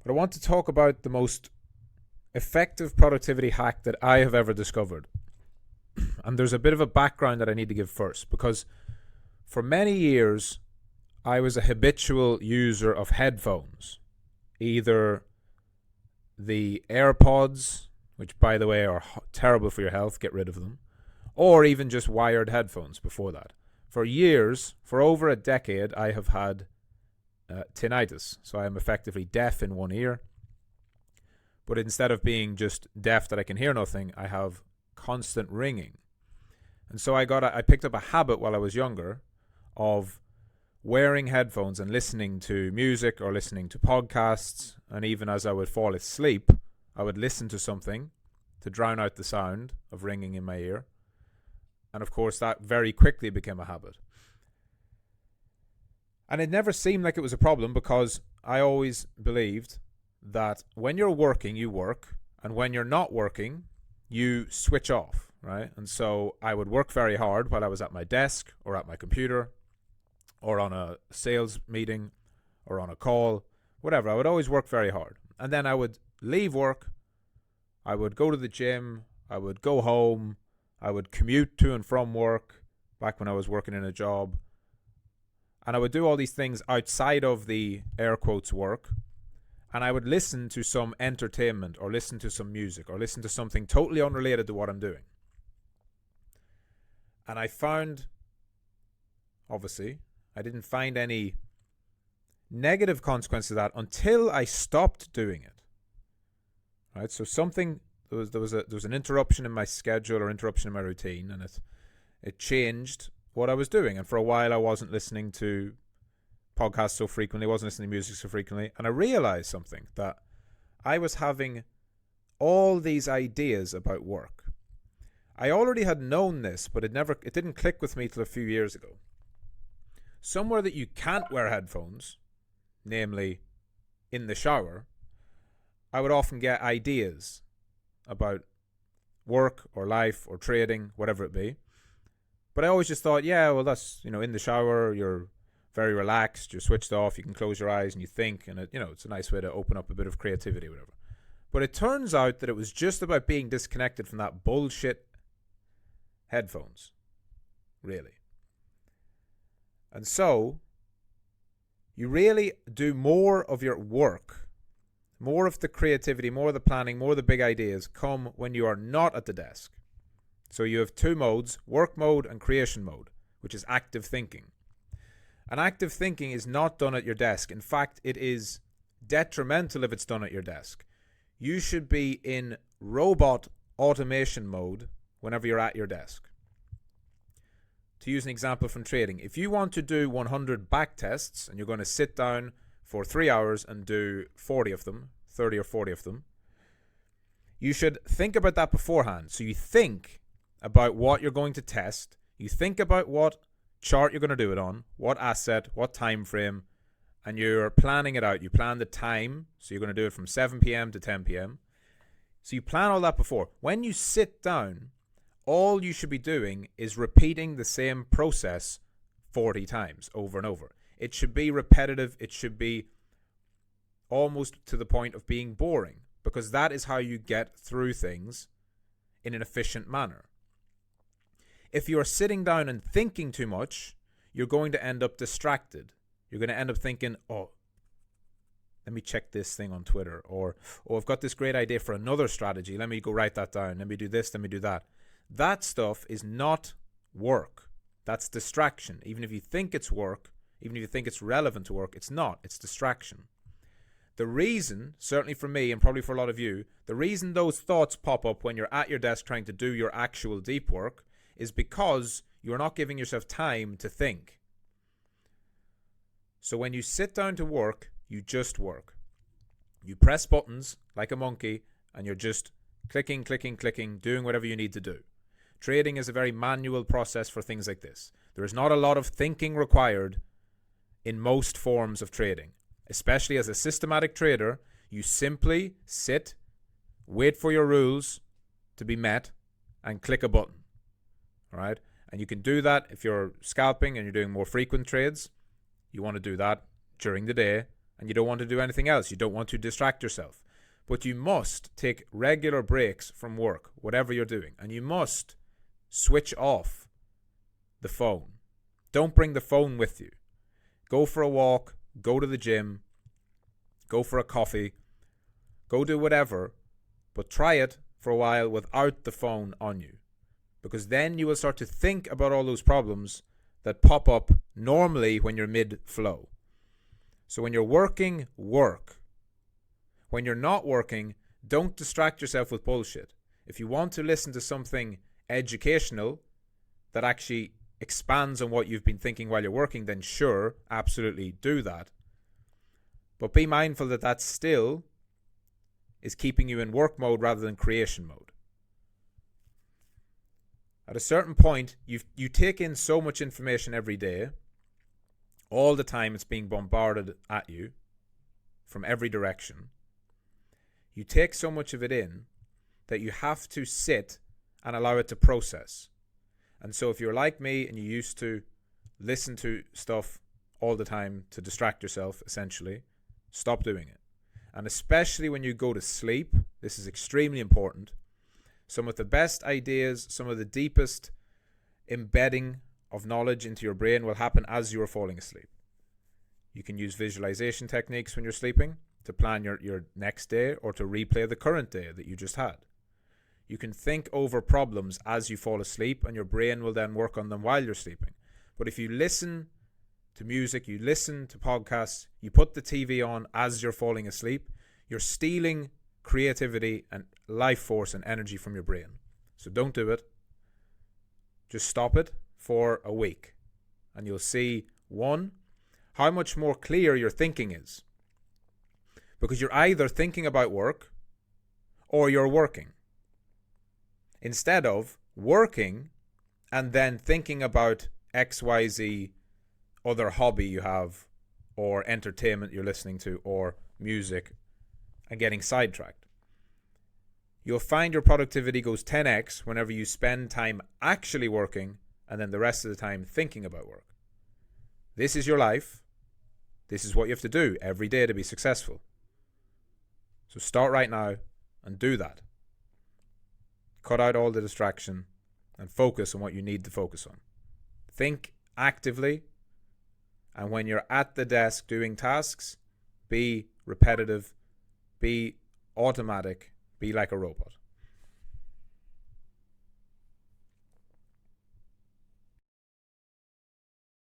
But I want to talk about the most effective productivity hack that I have ever discovered. And there's a bit of a background that I need to give first, because for many years I was a habitual user of headphones, either the AirPods, which by the way are terrible for your health, get rid of them, or even just wired headphones before that. For years, for over a decade, I have had tinnitus, so I am effectively deaf in one ear. But instead of being just deaf that I can hear nothing, I have constant ringing. And so I picked up a habit while I was younger of wearing headphones and listening to music or listening to podcasts. And even as I would fall asleep, I would listen to something to drown out the sound of ringing in my ear. And of course, that very quickly became a habit. And it never seemed like it was a problem, because I always believed that when you're working, you work, and when you're not working, you switch off, right? And so I would work very hard while I was at my desk or at my computer or on a sales meeting or on a call, whatever. I would always work very hard. And then I would leave work, I would go to the gym, I would go home, I would commute to and from work back when I was working in a job. And I would do all these things outside of the air quotes work. And I would listen to some entertainment or listen to some music or listen to something totally unrelated to what I'm doing. And I found, obviously, I didn't find any negative consequences of that until I stopped doing it. Right? So there was an interruption in my schedule or interruption in my routine, and it changed what I was doing. And for a while I wasn't listening to podcasts so frequently, wasn't listening to music so frequently, and I realized something, that I was having all these ideas about work. I already had known this, but it didn't click with me till a few years ago. Somewhere that you can't wear headphones, namely in the shower, I would often get ideas about work or life or trading, whatever it be. But I always just thought, yeah, well, that's, in the shower, you're very relaxed, you're switched off, you can close your eyes and you think, and it's a nice way to open up a bit of creativity or whatever. But it turns out that it was just about being disconnected from that bullshit headphones, really. And so you really do more of your work, more of the creativity, more of the planning, more of the big ideas come when you are not at the desk. So you have two modes, work mode and creation mode, which is active thinking. And active thinking is not done at your desk. In fact, it is detrimental if it's done at your desk. You should be in robot automation mode whenever you're at your desk. To use an example from trading, if you want to do 100 back tests and you're going to sit down for 3 hours and do 40 of them, 30 or 40 of them, you should think about that beforehand. So you think about what you're going to test, you think about what chart you're going to do it on, what asset, what time frame, and you're planning it out. You plan the time, so you're going to do it from 7 p.m. to 10 p.m. So you plan all that before. When you sit down, all you should be doing is repeating the same process 40 times over and over. It should be repetitive. It should be almost to the point of being boring, because that is how you get through things in an efficient manner. If you're sitting down and thinking too much, you're going to end up distracted. You're going to end up thinking, oh, let me check this thing on Twitter, or, oh, I've got this great idea for another strategy. Let me go write that down. Let me do this. Let me do that. That stuff is not work. That's distraction. Even if you think it's work, even if you think it's relevant to work, it's not. It's distraction. The reason, certainly for me and probably for a lot of you, the reason those thoughts pop up when you're at your desk trying to do your actual deep work is because you're not giving yourself time to think. So when you sit down to work, you just work. You press buttons like a monkey and you're just clicking, doing whatever you need to do. Trading is a very manual process for things like this. There is not a lot of thinking required in most forms of trading. Especially as a systematic trader, you simply sit, wait for your rules to be met, and click a button. All right? And you can do that if you're scalping and you're doing more frequent trades. You want to do that during the day and you don't want to do anything else. You don't want to distract yourself. But you must take regular breaks from work, whatever you're doing, and you must switch off the phone. Don't bring the phone with you. Go for a walk, go to the gym, go for a coffee, go do whatever, but try it for a while without the phone on you. Because then you will start to think about all those problems that pop up normally when you're mid-flow. So when you're working, work. When you're not working, don't distract yourself with bullshit. If you want to listen to something educational that actually expands on what you've been thinking while you're working, then sure, absolutely do that. But be mindful that that still is keeping you in work mode rather than creation mode. At a certain point, you take in so much information every day. All the time it's being bombarded at you from every direction. You take so much of it in that you have to sit and allow it to process. And so if you're like me and you used to listen to stuff all the time to distract yourself, essentially, stop doing it. And especially when you go to sleep, this is extremely important. Some of the best ideas, some of the deepest embedding of knowledge into your brain will happen as you are falling asleep. You can use visualization techniques when you're sleeping to plan your next day or to replay the current day that you just had. You can think over problems as you fall asleep and your brain will then work on them while you're sleeping. But if you listen to music, you listen to podcasts, you put the TV on as you're falling asleep, you're stealing creativity and life force and energy from your brain. So don't do it. Just stop it for a week and you'll see, one, how much more clear your thinking is. Because you're either thinking about work or you're working. Instead of working and then thinking about XYZ other hobby you have or entertainment you're listening to or music and getting sidetracked. You'll find your productivity goes 10x whenever you spend time actually working and then the rest of the time thinking about work. This is your life. This is what you have to do every day to be successful. So start right now and do that. Cut out all the distraction and focus on what you need to focus on. Think actively, and when you're at the desk doing tasks, be repetitive, be automatic, be like a robot.